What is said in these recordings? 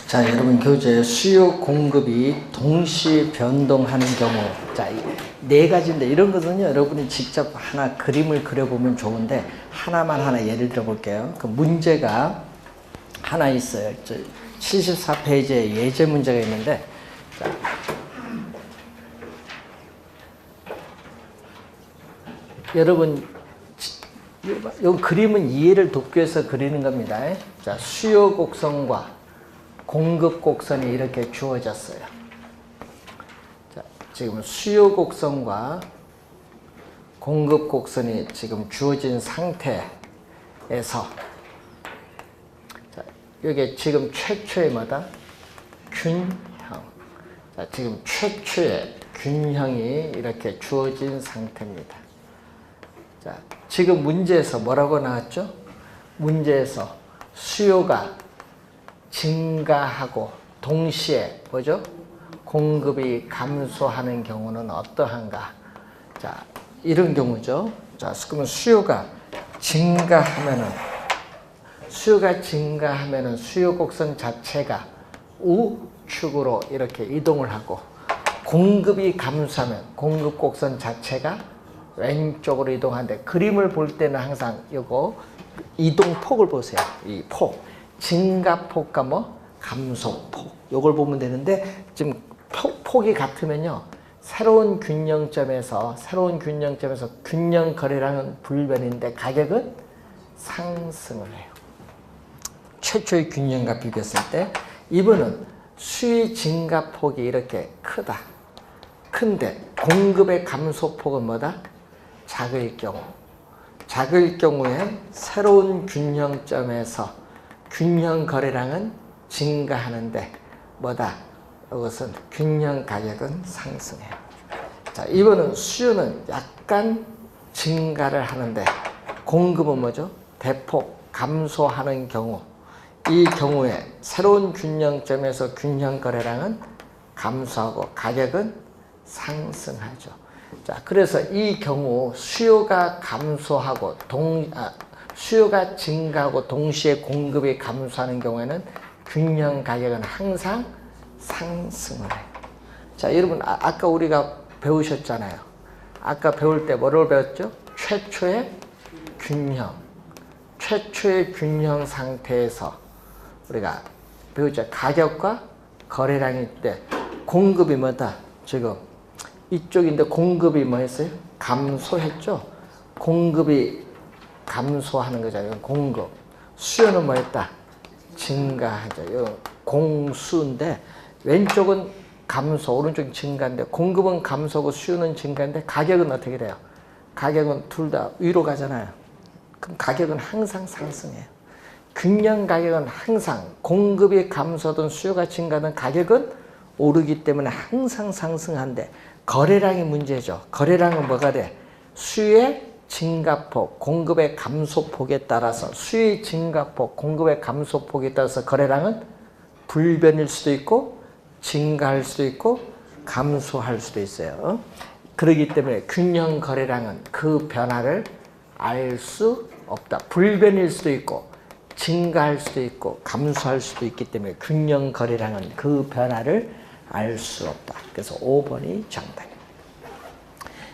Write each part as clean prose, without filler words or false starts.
자, 여러분 교재 수요 공급이 동시에 변동하는 경우, 자, 네 가지인데 이런 것은요 여러분이 직접 하나 그림을 그려보면 좋은데 하나 예를 들어 볼게요. 그 문제가 하나 있어요. 74페이지에 예제 문제가 있는데, 자, 여러분 이 그림은 이해를 돕기 위해서 그리는 겁니다. 자, 수요 곡선과 공급 곡선이 이렇게 주어졌어요. 자, 지금 수요 곡선과 공급 곡선이 지금 주어진 상태에서, 자, 이게 지금 최초의 뭐다? 균형. 자, 지금 최초의 균형이 이렇게 주어진 상태입니다. 자, 지금 문제에서 뭐라고 나왔죠? 문제에서 수요가 증가하고 동시에 뭐죠? 공급이 감소하는 경우는 어떠한가? 자, 이런 경우죠. 자, 그러면 수요가 증가하면은 수요 곡선 자체가 우측으로 이렇게 이동을 하고, 공급이 감소하면 공급 곡선 자체가 왼쪽으로 이동하는데, 그림을 볼 때는 항상 이거 이동폭을 보세요. 이 폭. 증가폭과 뭐 감소폭, 요걸 보면 되는데, 지금 폭이 같으면요 새로운 균형점에서 균형 거래량은 불변인데 가격은 상승을 해요. 최초의 균형과 비교했을 때 이번은 수요 증가폭이 이렇게 큰데 공급의 감소폭은 뭐다? 작을 경우에 새로운 균형점에서 균형 거래량은 증가하는데 뭐다? 이것은 균형 가격은 상승해요. 자, 이번은 수요는 약간 증가를 하는데 공급은 뭐죠? 대폭 감소하는 경우, 이 경우에 새로운 균형점에서 균형 거래량은 감소하고 가격은 상승하죠. 자, 그래서 이 경우 수요가 감소하고 수요가 증가하고 동시에 공급이 감소하는 경우에는 균형 가격은 항상 상승을 해요. 자, 여러분 아까 우리가 배우셨잖아요. 아까 배울 때 뭐를 배웠죠? 최초의 균형 상태에서 우리가 배우죠. 가격과 거래량일 때 공급이 뭐다? 지금 이쪽인데 공급이 뭐 했어요? 감소했죠? 공급이 감소하는 거잖아요. 공급. 수요는 뭐 했다? 증가하죠. 이건 공수인데 왼쪽은 감소, 오른쪽은 증가인데, 공급은 감소고 수요는 증가인데 가격은 어떻게 돼요? 가격은 둘 다 위로 가잖아요. 그럼 가격은 항상 상승해요. 균형 가격은 항상 공급이 감소든 수요가 증가든 가격은 오르기 때문에 항상 상승한데, 거래량이 문제죠. 거래량은 뭐가 돼? 수요의 증가폭, 공급의 감소폭에 따라서, 수요의 증가폭, 공급의 감소폭에 따라서 거래량은 불변일 수도 있고 증가할 수도 있고 감소할 수도 있어요. 그렇기 때문에 균형 거래량은 그 변화를 알 수 없다. 불변일 수도 있고 증가할 수도 있고 감소할 수도 있기 때문에 균형 거래량은 그 변화를 알 수 없다. 그래서 5번이 정답입니다.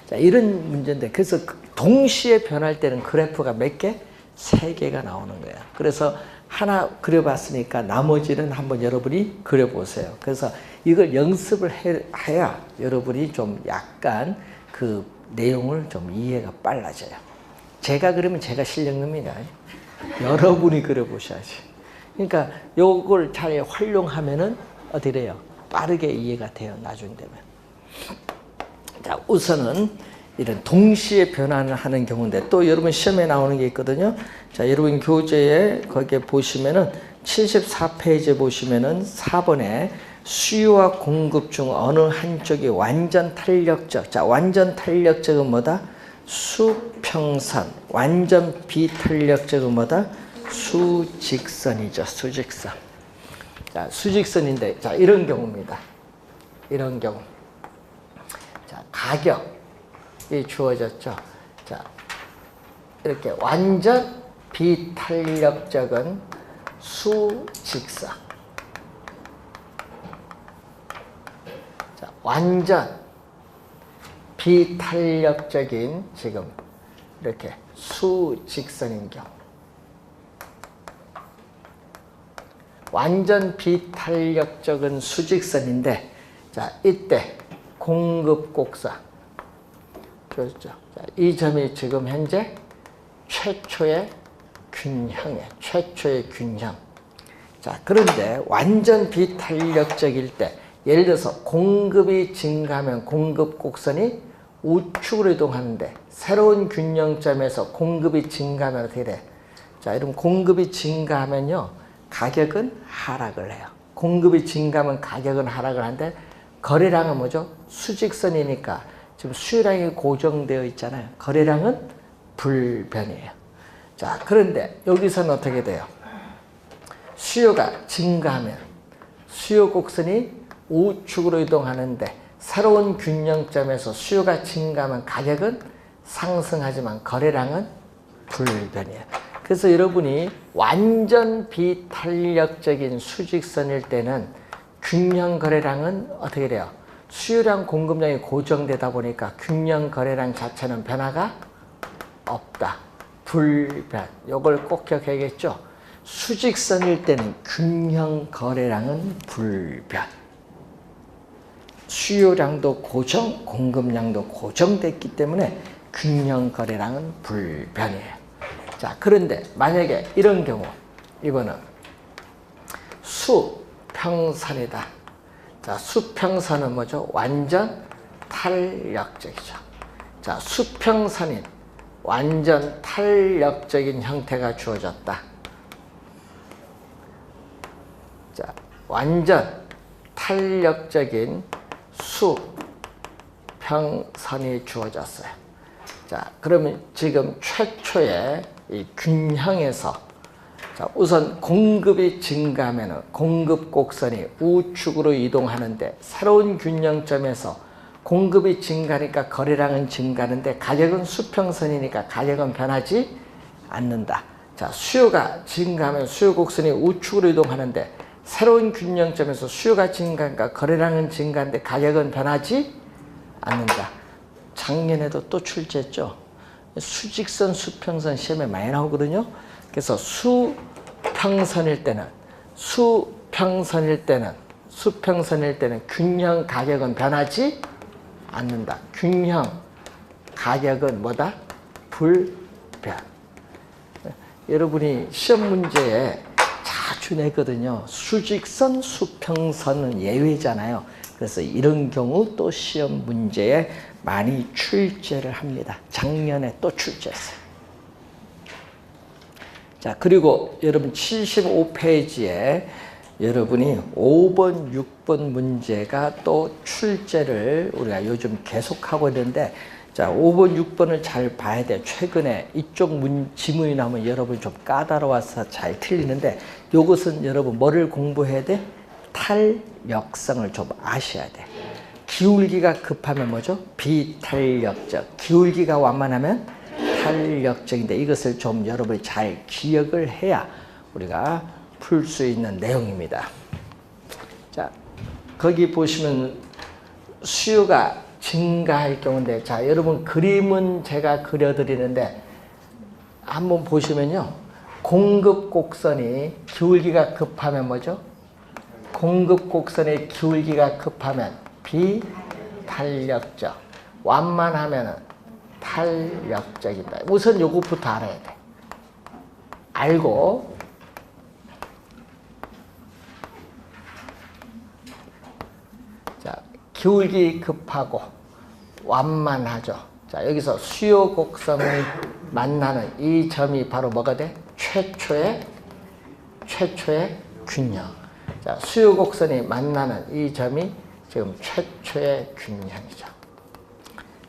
자, 이런 문제인데, 그래서 동시에 변할 때는 그래프가 몇 개? 3개가 나오는 거예요. 그래서 하나 그려봤으니까 나머지는 한번 여러분이 그려보세요. 그래서 이걸 연습을 해야 여러분이 좀 약간 그 내용을 좀 이해가 빨라져요. 제가 그러면 제가 실력입니다. 여러분이 그려보셔야지. 그러니까 요걸 잘 활용하면은 어떻게 돼요? 빠르게 이해가 돼요. 나중 되면. 자, 우선은 이런 동시에 변환을 하는 경우인데, 또 여러분 시험에 나오는 게 있거든요. 자, 여러분 교재에 거기에 보시면은 74페이지에 보시면은 4번에 수요와 공급 중 어느 한쪽이 완전 탄력적. 자, 완전 탄력적은 뭐다? 수평선. 완전 비탄력적은 뭐다? 수직선이죠. 수직선. 자, 수직선인데, 자, 이런 경우입니다. 이런 경우. 자, 가격이 주어졌죠. 자, 이렇게 완전 비탄력적은 수직선. 완전 비탄력적인 지금 이렇게 수직선인 경우, 완전 비탄력적인 수직선인데, 자, 이때 공급곡선 그렇죠. 자, 이 점이 지금 현재 최초의 균형이에요. 최초의 균형. 자, 그런데 완전 비탄력적일 때, 예를 들어서 공급이 증가하면 공급 곡선이 우측으로 이동하는데, 새로운 균형점에서 공급이 증가하면 어떻게 돼? 자, 여러분, 공급이 증가하면요, 가격은 하락을 해요. 공급이 증가하면 가격은 하락을 하는데, 거래량은 뭐죠? 수직선이니까 지금 수요량이 고정되어 있잖아요. 거래량은 불변이에요. 자, 그런데 여기서는 어떻게 돼요? 수요가 증가하면 수요 곡선이 우측으로 이동하는데, 새로운 균형점에서 수요가 증가하면 가격은 상승하지만 거래량은 불변이에요. 그래서 여러분이 완전 비탄력적인 수직선일 때는 균형 거래량은 어떻게 돼요? 수요량 공급량이 고정되다 보니까 균형 거래량 자체는 변화가 없다. 불변. 요걸 꼭 기억해야겠죠? 수직선일 때는 균형 거래량은 불변. 수요량도 고정, 공급량도 고정됐기 때문에 균형 거래량은 불변이에요. 자, 그런데 만약에 이런 경우, 이거는 수평선이다. 자, 수평선은 뭐죠? 완전 탄력적이죠. 자, 수평선인 완전 탄력적인 형태가 주어졌다. 자, 완전 탄력적인 수평선이 주어졌어요. 자, 그러면 지금 최초의 이 균형에서, 자, 우선 공급이 증가하면 공급 곡선이 우측으로 이동하는데, 새로운 균형점에서 공급이 증가하니까 거래량은 증가하는데 가격은 수평선이니까 가격은 변하지 않는다. 자, 수요가 증가하면 수요 곡선이 우측으로 이동하는데, 새로운 균형점에서 수요가 증가하니까 거래량은 증가하는데 가격은 변하지 않는다. 작년에도 또 출제했죠. 수직선, 수평선 시험에 많이 나오거든요. 그래서 수평선일 때는 균형 가격은 변하지 않는다. 균형 가격은 뭐다? 불변. 여러분이 시험 문제에 자주 내거든요. 수직선, 수평선은 예외잖아요. 그래서 이런 경우 또 시험 문제에 많이 출제를 합니다. 작년에 또 출제했어요. 자, 그리고 여러분 75페이지에 여러분이 5번, 6번 문제가 또 출제를 우리가 요즘 계속하고 있는데, 자, 5번, 6번을 잘 봐야 돼. 최근에 이쪽 지문이 나오면 여러분 좀 까다로워서 잘 틀리는데, 이것은 여러분 뭐를 공부해야 돼? 탄력성을 좀 아셔야 돼. 기울기가 급하면 뭐죠? 비탄력적. 기울기가 완만하면 탄력적인데, 이것을 좀 여러분이 잘 기억을 해야 우리가 풀 수 있는 내용입니다. 자, 거기 보시면 수요가 증가할 경우인데, 자, 여러분 그림은 제가 그려드리는데 한번 보시면요. 공급 곡선이 기울기가 급하면 뭐죠? 공급 곡선의 기울기가 급하면 비탄력적, 완만하면 탄력적이다. 우선 요것부터 알아야 돼. 알고, 자, 기울기 급하고 완만하죠. 자, 여기서 수요 곡선을 만나는 이 점이 바로 뭐가 돼? 최초의 균형. 자, 수요 곡선이 만나는 이 점이 지금 최초의 균형이죠.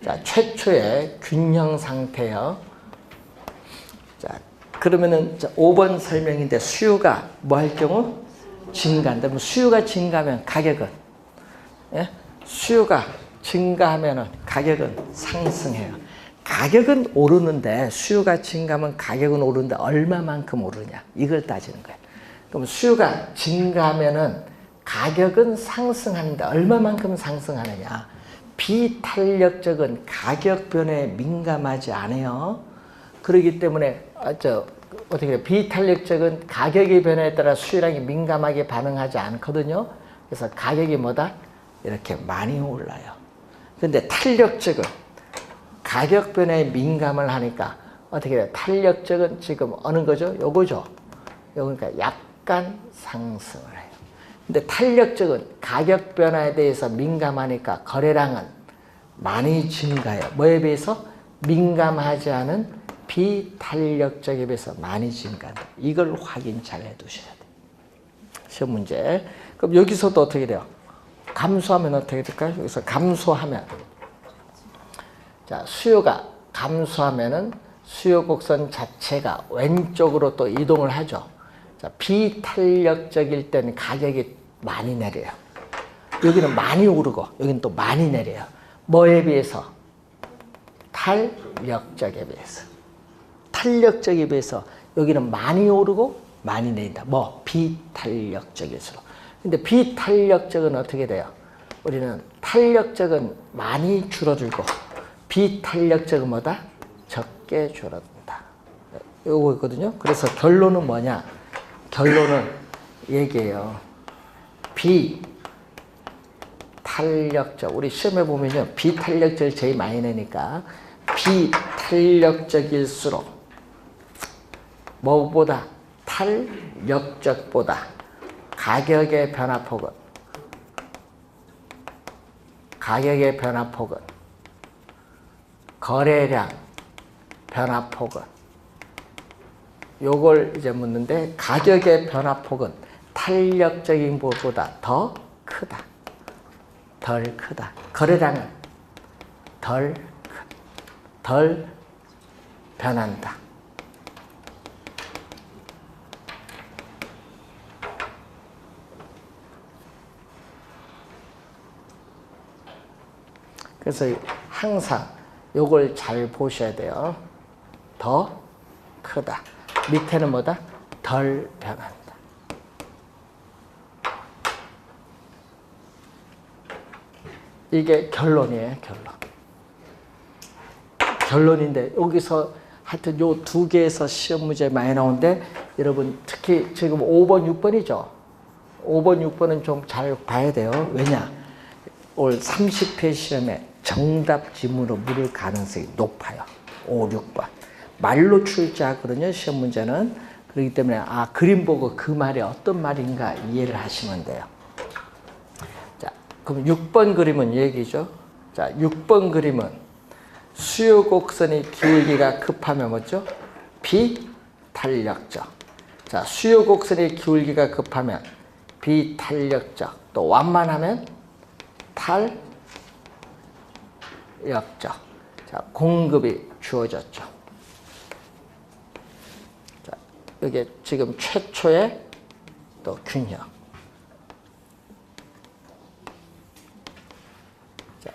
자, 최초의 균형 상태요. 자, 그러면은 5번 설명인데, 수요가 뭐 할 경우? 증가한다. 그럼 수요가 증가하면 가격은, 예? 수요가 증가하면은 가격은 상승해요. 가격은 오르는데, 수요가 증가하면 가격은 오르는데 얼마만큼 오르냐, 이걸 따지는 거예요. 그럼 수요가 증가하면은 가격은 상승하는데 얼마만큼 상승하느냐. 비탄력적은 가격 변화에 민감하지 않아요. 그렇기 때문에 어떻게 해요? 비탄력적은 가격의 변화에 따라 수요량이 민감하게 반응하지 않거든요. 그래서 가격이 뭐다? 이렇게 많이 올라요. 근데 탄력적은 가격 변화에 민감을 하니까 어떻게 해요? 탄력적은 지금 어느 거죠? 요거죠. 요거니까 약간 상승을 해요. 근데 탄력적은 가격 변화에 대해서 민감하니까 거래량은 많이 증가해요. 뭐에 비해서? 민감하지 않은 비탄력적에 비해서 많이 증가한다. 이걸 확인 잘 해두셔야 돼요. 시험 문제. 그럼 여기서도 어떻게 돼요? 감소하면 어떻게 될까요? 여기서 감소하면, 자, 수요가 감소하면은 수요 곡선 자체가 왼쪽으로 또 이동을 하죠. 자, 비탄력적일 때는 가격이 많이 내려요. 여기는 많이 오르고 여기는 또 많이 내려요. 뭐에 비해서? 탄력적에 비해서. 탄력적에 비해서 여기는 많이 오르고 많이 내린다. 뭐? 비탄력적일수록. 근데 비탄력적은 어떻게 돼요? 우리는 탄력적은 많이 줄어들고 비탄력적은 뭐다? 적게 줄어든다. 요거 있거든요. 그래서 결론은 뭐냐? 결론은 얘기해요. 비탄력적. 우리 시험에 보면요. 비탄력적을 제일 많이 내니까 비탄력적일수록 뭐보다? 탄력적보다 가격의 변화폭은 거래량 변화폭은 요걸 이제 묻는데 가격의 변화폭은 탄력적인 것보다 더 크다. 덜 크다. 거래량은 덜 변한다. 그래서 항상 요걸 잘 보셔야 돼요. 더 크다. 밑에는 뭐다? 덜 변한다. 이게 결론이에요, 결론. 결론인데 여기서 하여튼 요 두 개에서 시험 문제 많이 나오는데 여러분 특히 지금 5번, 6번이죠. 5번, 6번은 좀 잘 봐야 돼요. 왜냐? 올 30회 시험에 정답 지문으로 물을 가능성이 높아요. 5, 6번. 말로 출제하거든요, 시험 문제는. 그렇기 때문에 그림 보고 그 말이 어떤 말인가 이해를 하시면 돼요. 자, 그럼 6번 그림은 얘기죠. 자, 6번 그림은 수요 곡선이 기울기가 급하면 뭐죠? 비탄력적. 자, 수요 곡선의 기울기가 급하면 비탄력적. 또 완만하면 탄력적. 자, 공급이 주어졌죠. 자, 이게 지금 최초의 또 균형. 자,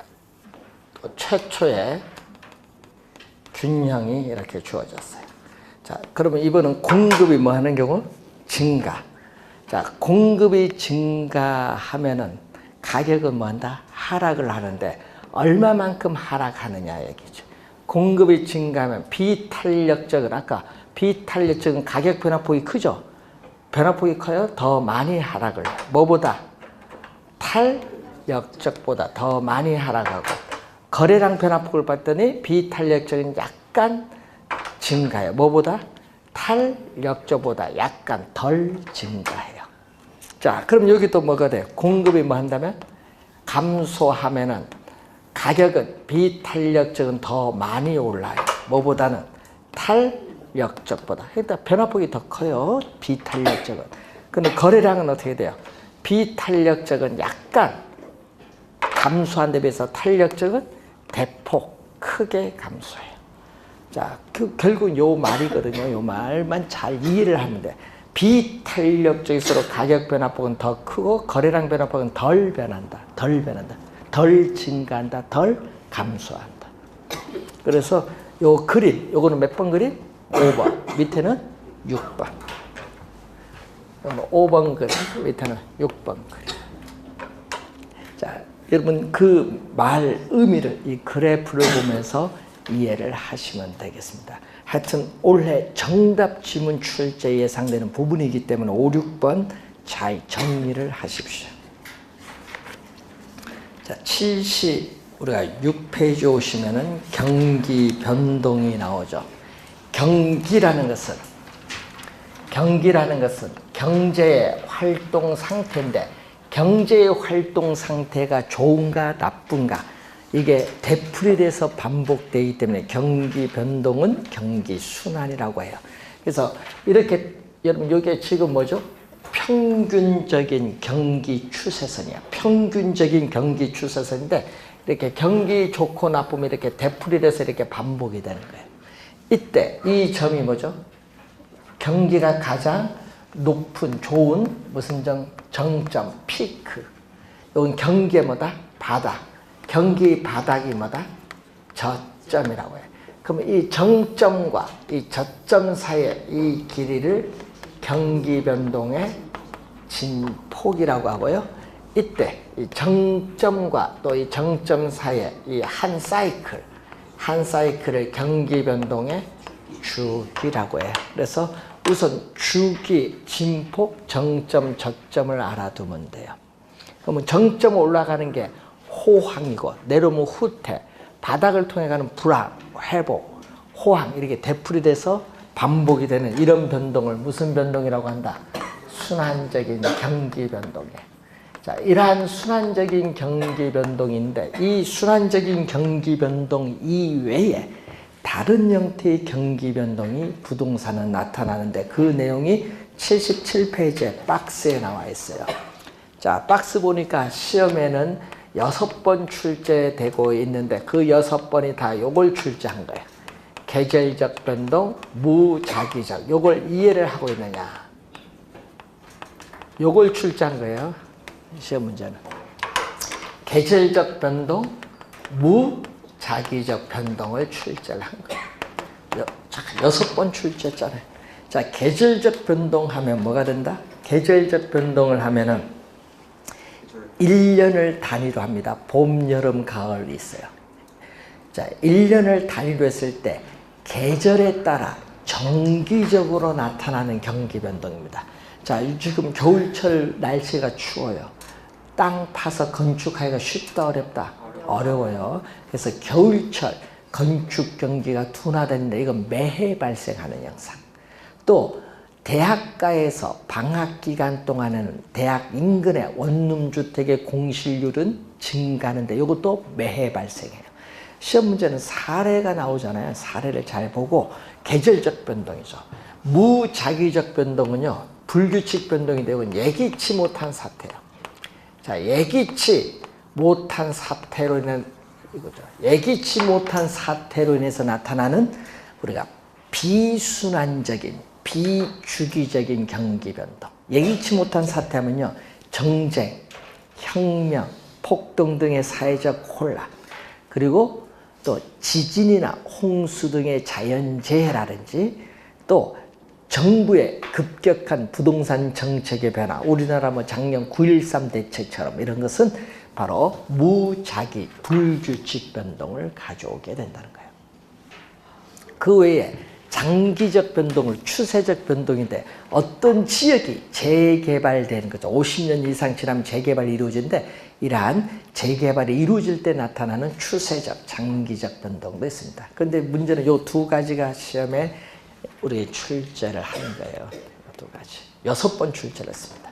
또 최초의 균형이 이렇게 주어졌어요. 자, 그러면 이번은 공급이 뭐 하는 경우? 증가. 자, 공급이 증가하면은 가격은 뭐 한다? 하락을 하는데 얼마만큼 하락하느냐 얘기죠. 공급이 증가하면 비탄력적은 아까 비탄력적은 가격 변화폭이 크죠. 변화폭이 커요. 더 많이 하락을. 뭐보다? 탄력적보다 더 많이 하락하고 거래량 변화폭을 봤더니 비탄력적은 약간 증가해요. 뭐보다? 탄력적보다 약간 덜 증가해요. 자, 그럼 여기 또 뭐가 돼요? 공급이 뭐 한다면? 감소하면은 가격은 비탄력적은 더 많이 올라요. 뭐보다는? 탄력적보다. 그러니까 변화폭이 더 커요. 비탄력적은. 근데 거래량은 어떻게 돼요? 비탄력적은 약간 감소한 데 비해서 탄력적은 대폭 크게 감소해요. 자, 결국 요 말이거든요. 요 말만 잘 이해를 하면 돼. 비탄력적일수록 가격 변화폭은 더 크고 거래량 변화폭은 덜 변한다. 덜 변한다. 덜 증가한다. 덜 감소한다. 그래서 요 그림, 요거는 몇 번 그림? 5번. 밑에는 6번. 5번 그림, 밑에는 6번 그림. 자, 여러분 그 말 의미를 이 그래프를 보면서 이해를 하시면 되겠습니다. 하여튼 올해 정답 지문 출제 예상되는 부분이기 때문에 5, 6번 잘 정리를 하십시오. 자, 우리가 6페이지 오시면은 경기 변동이 나오죠. 경기라는 것은 경제의 활동 상태인데 경제의 활동 상태가 좋은가 나쁜가 이게 되풀이돼서 반복되기 때문에 경기 변동은 경기 순환이라고 해요. 그래서 이렇게 여러분 이게 지금 뭐죠? 평균적인 경기 추세선이야. 평균적인 경기 추세선인데 이렇게 경기 좋고 나쁘면 이렇게 되풀이돼서 이렇게 반복이 되는 거예요. 이때 이 점이 뭐죠? 경기가 가장 높은 좋은 무슨 정점 피크. 이건 경기의 뭐다? 바닥. 경기 바닥이 뭐다? 저점이라고 해요. 그러면 이 정점과 이 저점 사이의 이 길이를 경기 변동의 진폭이라고 하고요. 이때 이 정점과 또 이 정점 사이의 이 한 사이클을 경기 변동의 주기라고 해요. 그래서 우선 주기, 진폭, 정점, 저점을 알아두면 돼요. 그러면 정점 올라가는 게 호황이고 내려오면 후퇴, 바닥을 통해 가는 불황, 회복, 호황 이렇게 되풀이돼서 반복이 되는 이런 변동을 무슨 변동이라고 한다? 순환적인 경기 변동이에요. 자, 이러한 순환적인 경기 변동인데 이 순환적인 경기 변동 이외에 다른 형태의 경기 변동이 부동산은 나타나는데 그 내용이 77페이지에 박스에 나와 있어요. 자, 박스 보니까 시험에는 6번 출제되고 있는데 그 6번이 다 요걸 출제한 거예요. 계절적 변동, 무자기적. 요걸 이해를 하고 있느냐. 요걸 출제한 거예요. 시험 문제는. 계절적 변동, 무자기적 변동을 출제를 한 거예요. 6번 출제했잖아요. 자, 계절적 변동하면 뭐가 된다? 계절적 변동을 하면은 1년을 단위로 합니다. 봄, 여름, 가을이 있어요. 자, 1년을 단위로 했을 때 계절에 따라 정기적으로 나타나는 경기 변동입니다. 자, 지금 겨울철 날씨가 추워요. 땅 파서 건축하기가 쉽다 어렵다? 어려워요. 그래서 겨울철 건축 경기가 둔화되는데 이건 매해 발생하는 현상. 또 대학가에서 방학 기간 동안에는 대학 인근의 원룸주택의 공실률은 증가하는데 이것도 매해 발생해요. 시험 문제는 사례가 나오잖아요. 사례를 잘 보고 계절적 변동이죠. 무자기적 변동은요. 불규칙 변동이 되고 예기치 못한 사태예요. 자, 예기치 못한 사태로 인한 이거죠. 예기치 못한 사태로 인해서 나타나는 우리가 비순환적인 비주기적인 경기 변동. 예기치 못한 사태하면요. 정쟁, 혁명, 폭동 등의 사회적 혼란, 그리고 또 지진이나 홍수 등의 자연재해라든지 또 정부의 급격한 부동산 정책의 변화, 우리나라 뭐 작년 9.13 대책처럼 이런 것은 바로 무자기, 불규칙 변동을 가져오게 된다는 거예요. 그 외에 장기적 변동을 추세적 변동인데 어떤 지역이 재개발되는 거죠. 50년 이상 지나면 재개발이 이루어지는데 이러한 재개발이 이루어질 때 나타나는 추세적, 장기적 변동도 있습니다. 그런데 문제는 이 두 가지가 시험에 우리 출제를 하는 거예요. 두 가지. 6번 출제를 했습니다.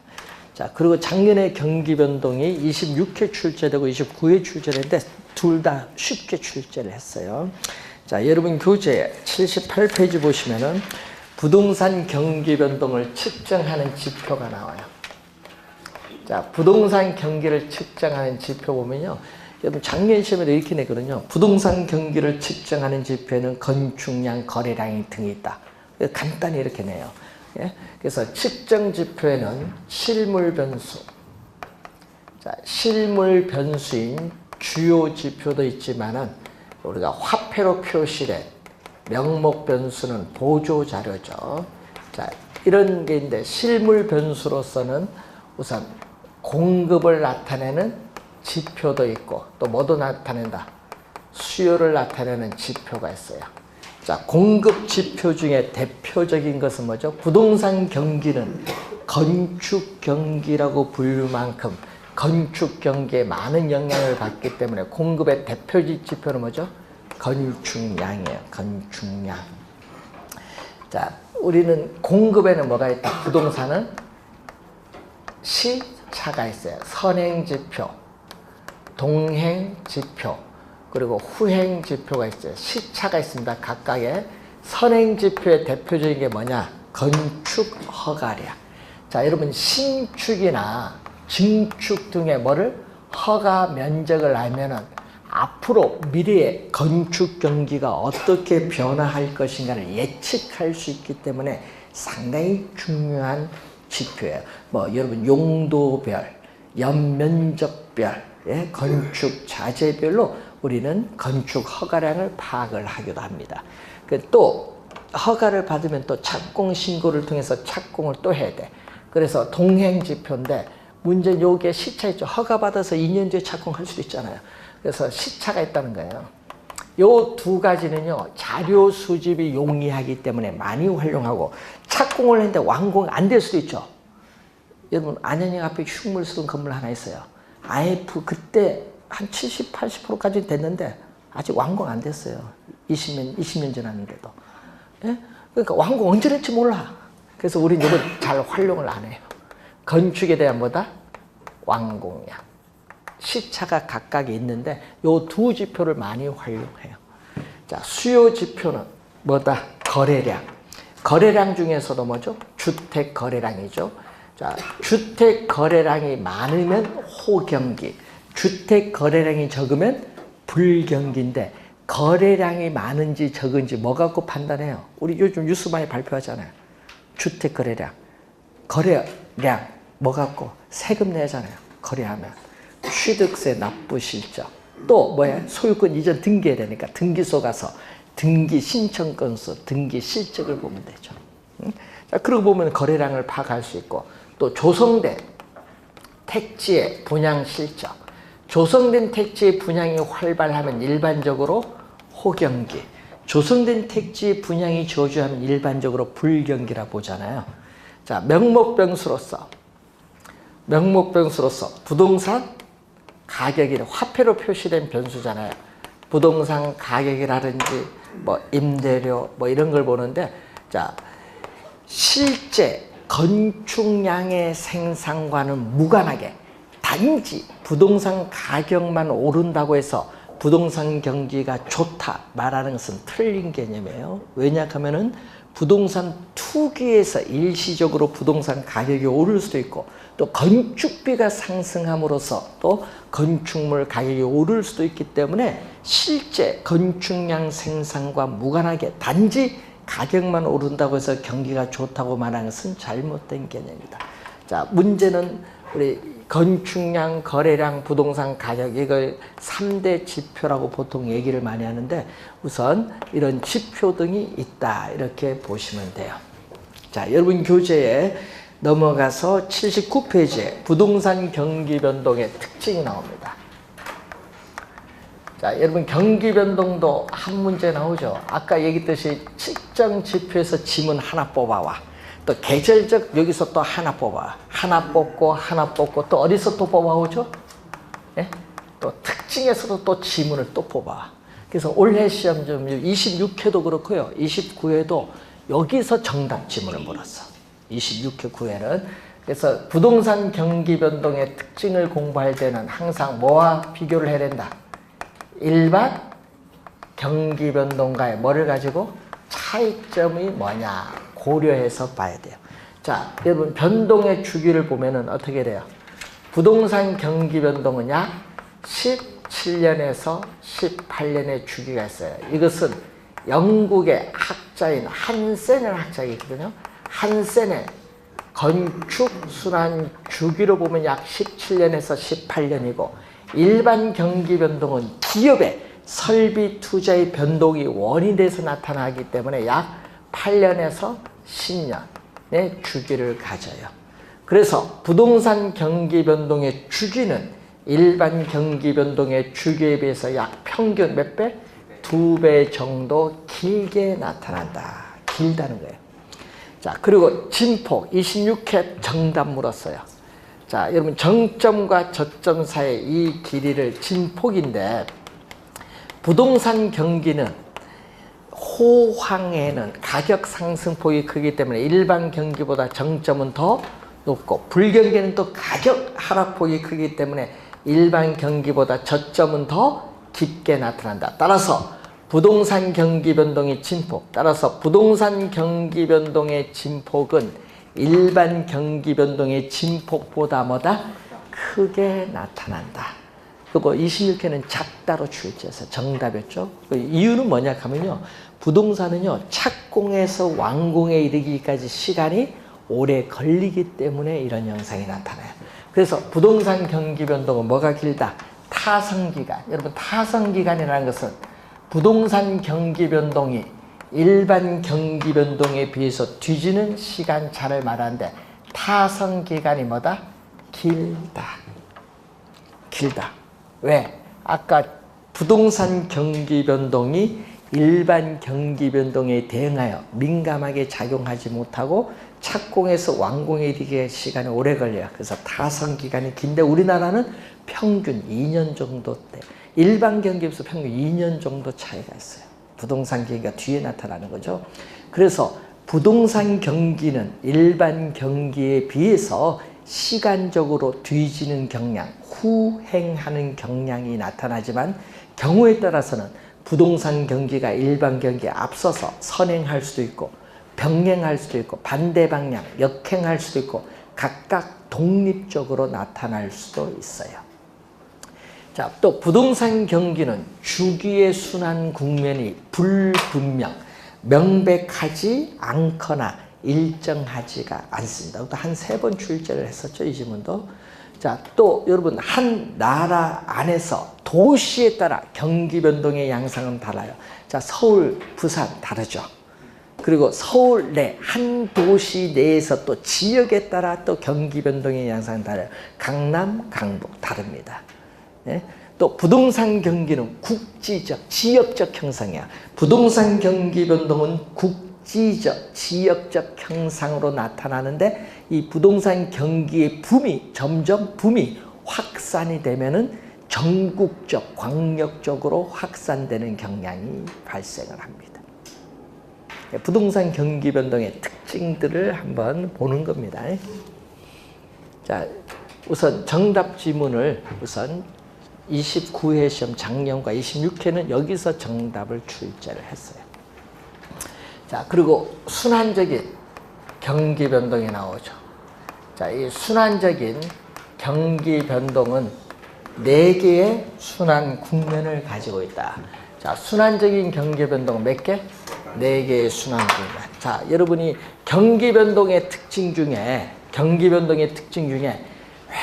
자, 그리고 작년에 경기 변동이 26회 출제되고 29회 출제를 했는데 둘 다 쉽게 출제를 했어요. 자, 여러분 교재 78페이지 보시면은 부동산 경기 변동을 측정하는 지표가 나와요. 자, 부동산 경기를 측정하는 지표 보면요. 여러분 작년 시험에도 이렇게 내거든요. 부동산 경기를 측정하는 지표에는 건축량, 거래량이 등이 있다. 간단히 이렇게 내요. 예? 그래서 측정 지표에는 실물 변수, 자, 실물 변수인 주요 지표도 있지만은 우리가 화폐로 표시된 명목 변수는 보조 자료죠. 자, 이런 게 있는데 실물 변수로서는 우선 공급을 나타내는 지표도 있고 또 뭐도 나타낸다? 수요를 나타내는 지표가 있어요. 자, 공급 지표 중에 대표적인 것은 뭐죠? 부동산 경기는 건축 경기라고 불릴 만큼 건축 경기에 많은 영향을 받기 때문에 공급의 대표적 지표는 뭐죠? 건축량이에요. 건축량. 자, 우리는 공급에는 뭐가 있다? 부동산은 시차가 있어요. 선행지표, 동행지표, 그리고 후행지표가 있어요. 시차가 있습니다. 각각의. 선행지표의 대표적인 게 뭐냐? 건축허가량. 자, 여러분 신축이나 증축 등의 뭐를 허가 면적을 알면은 앞으로 미래의 건축 경기가 어떻게 변화할 것인가를 예측할 수 있기 때문에 상당히 중요한 지표예요. 뭐 여러분 용도별, 연면적별, 예? 건축 자재별로 우리는 건축 허가량을 파악을 하기도 합니다. 또 허가를 받으면 또 착공 신고를 통해서 착공을 또 해야 돼. 그래서 동행 지표인데 문제는 요게 시차 있죠. 허가 받아서 2년 뒤에 착공할 수도 있잖아요. 그래서 시차가 있다는 거예요. 요 두 가지는요, 자료 수집이 용이하기 때문에 많이 활용하고, 착공을 했는데 완공 안 될 수도 있죠. 여러분, 안현역 앞에 흉물 쓰던 건물 하나 있어요. IF 그때 한 70, 80%까지 됐는데, 아직 완공 안 됐어요. 20년 지났는데도. 예? 그러니까 완공 언제 될지 몰라. 그래서 우리는 이걸 잘 활용을 안 해요. 건축에 대한 뭐다? 완공량. 시차가 각각 있는데 요 두 지표를 많이 활용해요. 자, 수요 지표는 뭐다? 거래량. 거래량 중에서도 뭐죠? 주택 거래량이죠. 자, 주택 거래량이 많으면 호경기, 주택 거래량이 적으면 불경기인데 거래량이 많은지 적은지 뭐 갖고 판단해요? 우리 요즘 뉴스 많이 발표하잖아요. 주택 거래량, 거래량 뭐 갖고 세금 내잖아요. 거래하면 취득세 납부 실적, 또 뭐야? 소유권 이전 등기해야 되니까 등기소 가서 등기 신청 건수, 등기 실적을 보면 되죠. 자, 그러고 보면 거래량을 파악할 수 있고, 또 조성된 택지의 분양 실적, 조성된 택지의 분양이 활발하면 일반적으로 호경기, 조성된 택지의 분양이 저조하면 일반적으로 불경기라 보잖아요. 자, 명목변수로서 부동산 가격이 화폐로 표시된 변수잖아요. 부동산 가격이라든지 뭐 임대료 뭐 이런 걸 보는데, 자, 실제 건축량의 생산과는 무관하게 단지 부동산 가격만 오른다고 해서 부동산 경기가 좋다 말하는 것은 틀린 개념이에요. 왜냐하면은 부동산 투기에서 일시적으로 부동산 가격이 오를 수도 있고, 또 건축비가 상승함으로써 또 건축물 가격이 오를 수도 있기 때문에 실제 건축량 생산과 무관하게 단지 가격만 오른다고 해서 경기가 좋다고 말하는 것은 잘못된 개념이다. 자, 문제는 우리 건축량, 거래량, 부동산 가격, 이걸 3대 지표라고 보통 얘기를 많이 하는데, 우선 이런 지표 등이 있다 이렇게 보시면 돼요. 자, 여러분 교재에 넘어가서 79페이지에 부동산 경기 변동의 특징이 나옵니다. 자, 여러분 경기 변동도 한 문제 나오죠. 아까 얘기했듯이 측정 지표에서 지문 하나 뽑아와. 또 계절적 여기서 또 하나 뽑아. 하나 뽑고 또 어디서 또 뽑아오죠? 예? 또 특징에서도 또 지문을 또 뽑아. 그래서 올해 시험 좀 26회도 그렇고요. 29회도 여기서 정답 지문을 물었어. 26회 9회는. 그래서 부동산 경기 변동의 특징을 공부할 때는 항상 뭐와 비교를 해야 된다? 일반 경기 변동과의 뭐를 가지고 차이점이 뭐냐 고려해서 봐야 돼요. 자, 여러분 변동의 주기를 보면은 어떻게 돼요? 부동산 경기 변동은 약 17년에서 18년의 주기가 있어요. 이것은 영국의 학자인 한센의 학자이거든요. 한센의 건축 순환 주기로 보면 약 17년에서 18년이고, 일반 경기 변동은 기업의 설비 투자의 변동이 원인돼서 나타나기 때문에 약 8년에서 10년의 주기를 가져요. 그래서 부동산 경기 변동의 주기는 일반 경기 변동의 주기에 비해서 약 평균 몇 배? 2배 정도 길게 나타난다. 길다는 거예요. 자, 그리고 진폭 26회 정답 물었어요. 자, 여러분 정점과 저점 사이의 이 길이를 진폭인데 부동산 경기는 호황에는 가격 상승폭이 크기 때문에 일반 경기보다 정점은 더 높고 불경기는 또 가격 하락폭이 크기 때문에 일반 경기보다 저점은 더 깊게 나타난다. 따라서 부동산 경기 변동의 진폭, 따라서 부동산 경기 변동의 진폭은 일반 경기 변동의 진폭보다 뭐다? 크게 나타난다. 그거 26회는 작다로 출제해서 정답이었죠. 그 이유는 뭐냐 하면요. 부동산은요, 착공에서 완공에 이르기까지 시간이 오래 걸리기 때문에 이런 현상이 나타나요. 그래서 부동산 경기 변동은 뭐가 길다? 타성기간. 여러분, 타성기간이라는 것은 부동산 경기 변동이 일반 경기 변동에 비해서 뒤지는 시간차를 말하는데 타성기간이 뭐다? 길다. 길다. 왜? 아까 부동산 경기 변동이 일반 경기 변동에 대응하여 민감하게 작용하지 못하고 착공에서 완공에 이르기에 시간이 오래 걸려요. 그래서 타성기간이 긴데 우리나라는 평균 2년 정도 때 일반 경기에서 평균 2년 정도 차이가 있어요. 부동산 경기가 뒤에 나타나는 거죠. 그래서 부동산 경기는 일반 경기에 비해서 시간적으로 뒤지는 경향, 후행하는 경향이 나타나지만 경우에 따라서는 부동산 경기가 일반 경기에 앞서서 선행할 수도 있고 병행할 수도 있고 반대 방향, 역행할 수도 있고 각각 독립적으로 나타날 수도 있어요. 자, 또 부동산 경기는 주기의 순환 국면이 불분명, 명백하지 않거나 일정하지가 않습니다. 또 한 3번 출제를 했었죠, 이 지문도. 자, 또 여러분 한 나라 안에서 도시에 따라 경기 변동의 양상은 달라요. 자, 서울, 부산 다르죠. 그리고 서울 내 한 도시 내에서 또 지역에 따라 또 경기 변동의 양상은 달라요. 강남, 강북 다릅니다. 예? 또 부동산 경기는 국지적, 지역적 형상이야. 부동산 경기 변동은 국지적, 지역적 형상으로 나타나는데 이 부동산 경기의 붐이 점점 확산이 되면은 전국적, 광역적으로 확산되는 경향이 발생을 합니다. 부동산 경기 변동의 특징들을 한번 보는 겁니다. 자, 우선 정답 지문을 우선 29회 시험 작년과 26회는 여기서 정답을 출제를 했어요. 자, 그리고 순환적인 경기 변동이 나오죠. 자, 이 순환적인 경기 변동은 4개의 순환 국면을 가지고 있다. 자, 순환적인 경기 변동은 몇 개? 4개의 순환 국면. 자, 여러분이 경기 변동의 특징 중에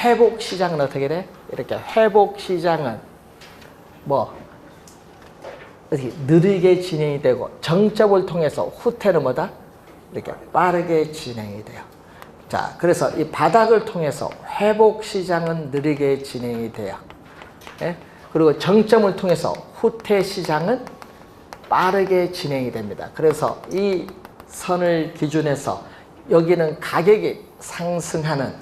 회복 시장은 어떻게 돼? 이렇게 회복 시장은 뭐 이렇게 느리게 진행이 되고 정점을 통해서 후퇴는 뭐다? 이렇게 빠르게 진행이 돼요. 자, 그래서 이 바닥을 통해서 회복 시장은 느리게 진행이 돼요. 예? 그리고 정점을 통해서 후퇴 시장은 빠르게 진행이 됩니다. 그래서 이 선을 기준해서 여기는 가격이 상승하는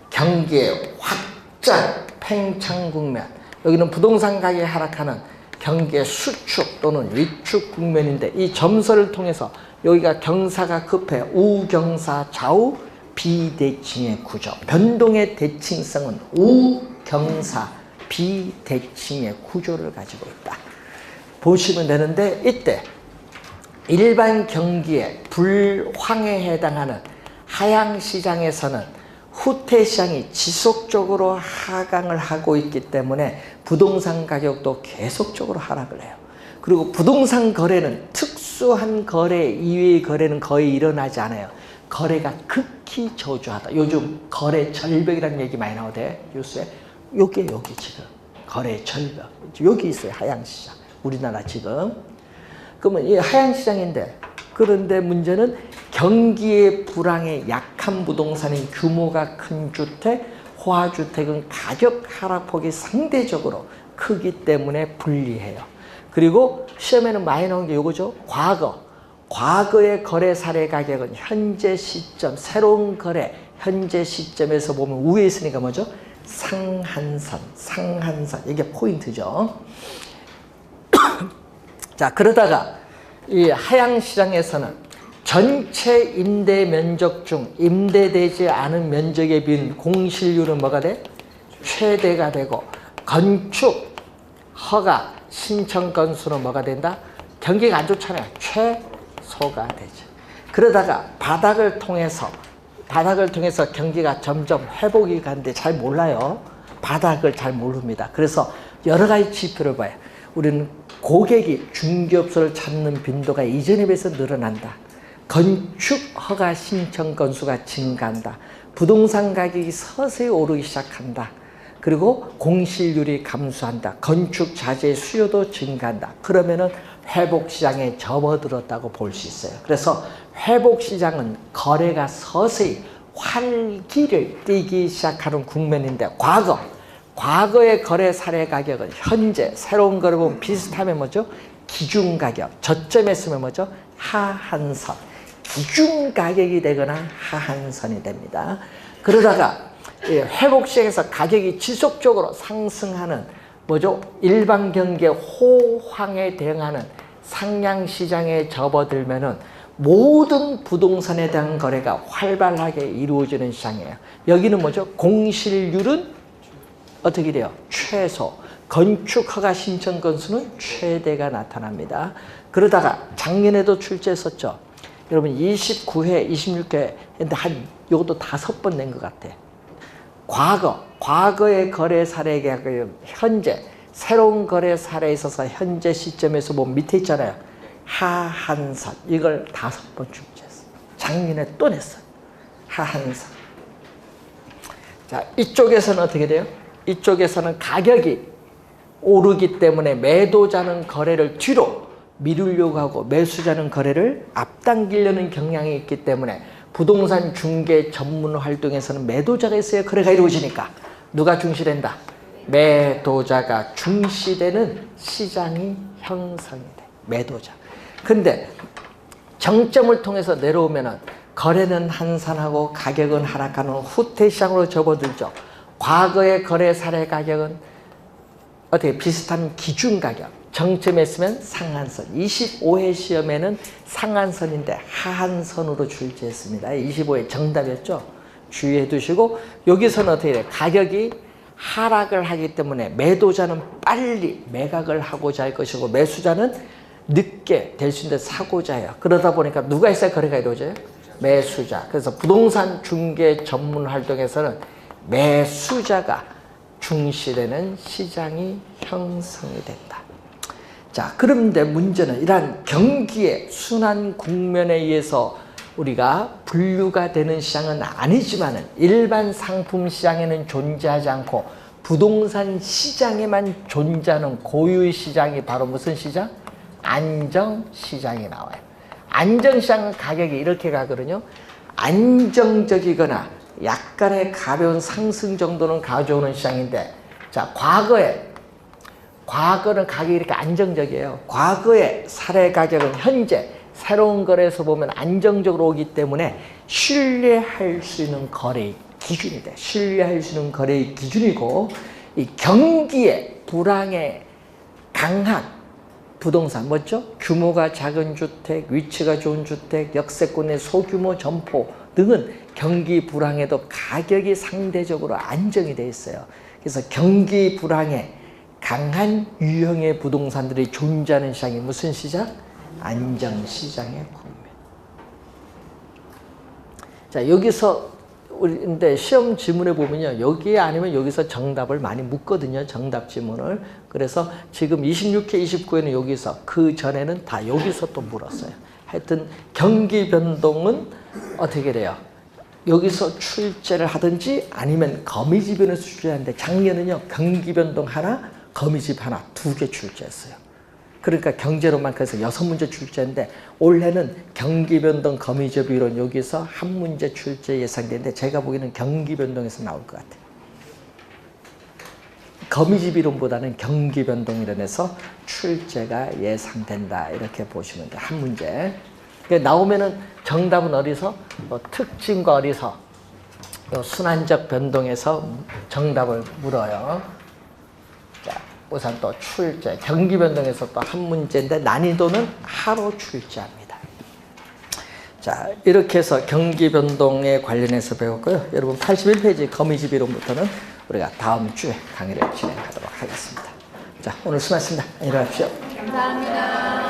경기의 확장 팽창 국면, 여기는 부동산 가격이 하락하는 경기의 수축 또는 위축 국면인데 이 점선을 통해서 여기가 경사가 급해 우경사 좌우 비대칭의 구조, 변동의 대칭성은 우경사 비대칭의 구조를 가지고 있다. 보시면 되는데 이때 일반 경기의 불황에 해당하는 하향시장에서는 후퇴 시장이 지속적으로 하강을 하고 있기 때문에 부동산 가격도 계속적으로 하락을 해요. 그리고 부동산 거래는 특수한 거래 이외의 거래는 거의 일어나지 않아요. 거래가 극히 저조하다. 요즘 거래 절벽이라는 얘기 많이 나오대 뉴스에. 여기 지금 거래 절벽 여기 있어요. 하향시장 우리나라 지금. 그러면 이 하향시장인데 그런데 문제는 경기의 불황에 약한 부동산인 규모가 큰 주택, 호화주택은 가격 하락폭이 상대적으로 크기 때문에 불리해요. 그리고 시험에는 많이 나온 게 이거죠. 과거의 거래 사례 가격은 현재 시점, 새로운 거래, 현재 시점에서 보면 위에 있으니까 뭐죠? 상한선. 이게 포인트죠. 자, 그러다가 이 하향시장에서는 전체 임대 면적 중 임대되지 않은 면적에 비한 공실률은 뭐가 돼? 최대가 되고, 건축 허가 신청 건수는 뭐가 된다? 경기가 안 좋잖아요. 최소가 되죠. 그러다가 바닥을 통해서 경기가 점점 회복이 가는데 잘 몰라요. 바닥을 잘 모릅니다. 그래서 여러 가지 지표를 봐요. 우리는 고객이 중개업소를 찾는 빈도가 이전에 비해서 늘어난다. 건축 허가 신청 건수가 증가한다. 부동산 가격이 서서히 오르기 시작한다. 그리고 공실률이 감소한다. 건축 자재 수요도 증가한다. 그러면은 회복시장에 접어들었다고 볼 수 있어요. 그래서 회복시장은 거래가 서서히 활기를 띠기 시작하는 국면인데, 과거의 거래 사례 가격은 현재 새로운 거래 보면 비슷하면 뭐죠? 기준 가격. 저점에 있으면 뭐죠? 하한선. 기준 가격이 되거나 하한선이 됩니다. 그러다가 회복시장에서 가격이 지속적으로 상승하는 뭐죠? 일반 경기의 호황에 대응하는 상향시장에 접어들면은 모든 부동산에 대한 거래가 활발하게 이루어지는 시장이에요. 여기는 뭐죠? 공실률은 어떻게 돼요? 최소. 건축 허가 신청 건수는 최대가 나타납니다. 그러다가 작년에도 출제했었죠. 여러분 29회, 26회 했는데 이것도 5번 낸 것 같아. 과거의 거래 사례가 현재 새로운 거래 사례에 있어서 현재 시점에서 보면 밑에 있잖아요. 하한선. 이걸 5번 출제했어. 작년에 또 냈어요. 하한선. 자, 이쪽에서는 어떻게 돼요? 이쪽에서는 가격이 오르기 때문에 매도자는 거래를 뒤로 미루려고 하고 매수자는 거래를 앞당기려는 경향이 있기 때문에 부동산 중개 전문 활동에서는 매도자가 있어야 거래가 이루어지니까 누가 중시된다? 매도자가 중시되는 시장이 형성이 돼. 매도자. 근데 정점을 통해서 내려오면은 거래는 한산하고 가격은 하락하는 후퇴시장으로 접어들죠. 과거의 거래 사례 가격은 어떻게 비슷한 기준 가격. 정점에 있으면 상한선. 25회 시험에는 상한선인데 하한선으로 출제했습니다. 25회 정답이었죠. 주의해 두시고, 여기서는 어떻게 돼요? 가격이 하락을 하기 때문에 매도자는 빨리 매각을 하고자 할 것이고 매수자는 늦게 될 수 있는데 사고자 해요. 그러다 보니까 누가 있어야 거래가 이루어져요? 매수자. 그래서 부동산 중개 전문 활동에서는 매수자가 중시되는 시장이 형성이 된다. 자, 그런데 문제는 이러한 경기의 순환 국면에 의해서 우리가 분류가 되는 시장은 아니지만은 일반 상품 시장에는 존재하지 않고 부동산 시장에만 존재하는 고유의 시장이 바로 무슨 시장? 안정시장이 나와요. 안정시장은 가격이 이렇게 가거든요. 안정적이거나 약간의 가벼운 상승 정도는 가져오는 시장인데, 자, 과거는 가격이 이렇게 안정적이에요. 과거의 사례 가격은 현재 새로운 거래에서 보면 안정적으로 오기 때문에 신뢰할 수 있는 거래의 기준이 돼. 신뢰할 수 있는 거래의 기준이고, 이 경기의 불황에 강한 부동산, 뭐죠? 규모가 작은 주택, 위치가 좋은 주택, 역세권의 소규모 점포 등은 경기 불황에도 가격이 상대적으로 안정이 돼 있어요. 그래서 경기 불황에 강한 유형의 부동산들이 존재하는 시장이 무슨 시장? 안정시장의 국면. 자, 여기서 근데 시험 지문에 보면요, 여기에 아니면 여기서 정답을 많이 묻거든요. 정답 지문을. 그래서 지금 26회, 29회는 여기서, 그 전에는 다 여기서 또 물었어요. 하여튼 경기 변동은 어떻게 돼요? 여기서 출제를 하든지 아니면 거미집에서 출제하는데, 작년은요 경기 변동 하나, 거미집 하나, 2개 출제했어요. 그러니까 경제로만 그래서 6문제 출제인데, 올해는 경기 변동, 거미집 이론 여기서 한 문제 출제 예상되는데, 제가 보기에는 경기 변동에서 나올 것 같아요. 거미집 이론보다는 경기 변동 이론에서 출제가 예상된다. 이렇게 보시면 돼요. 한 문제. 나오면은 정답은 어디서? 특징과 어디서? 순환적 변동에서 정답을 물어요. 자, 우선 또 출제. 경기 변동에서 또 한 문제인데 난이도는 하루 출제합니다. 자, 이렇게 해서 경기 변동에 관련해서 배웠고요. 여러분 81페이지 거미집 이론부터는 우리가 다음 주에 강의를 진행하도록 하겠습니다. 자, 오늘 수고하셨습니다. 안녕히 가십시오. 감사합니다.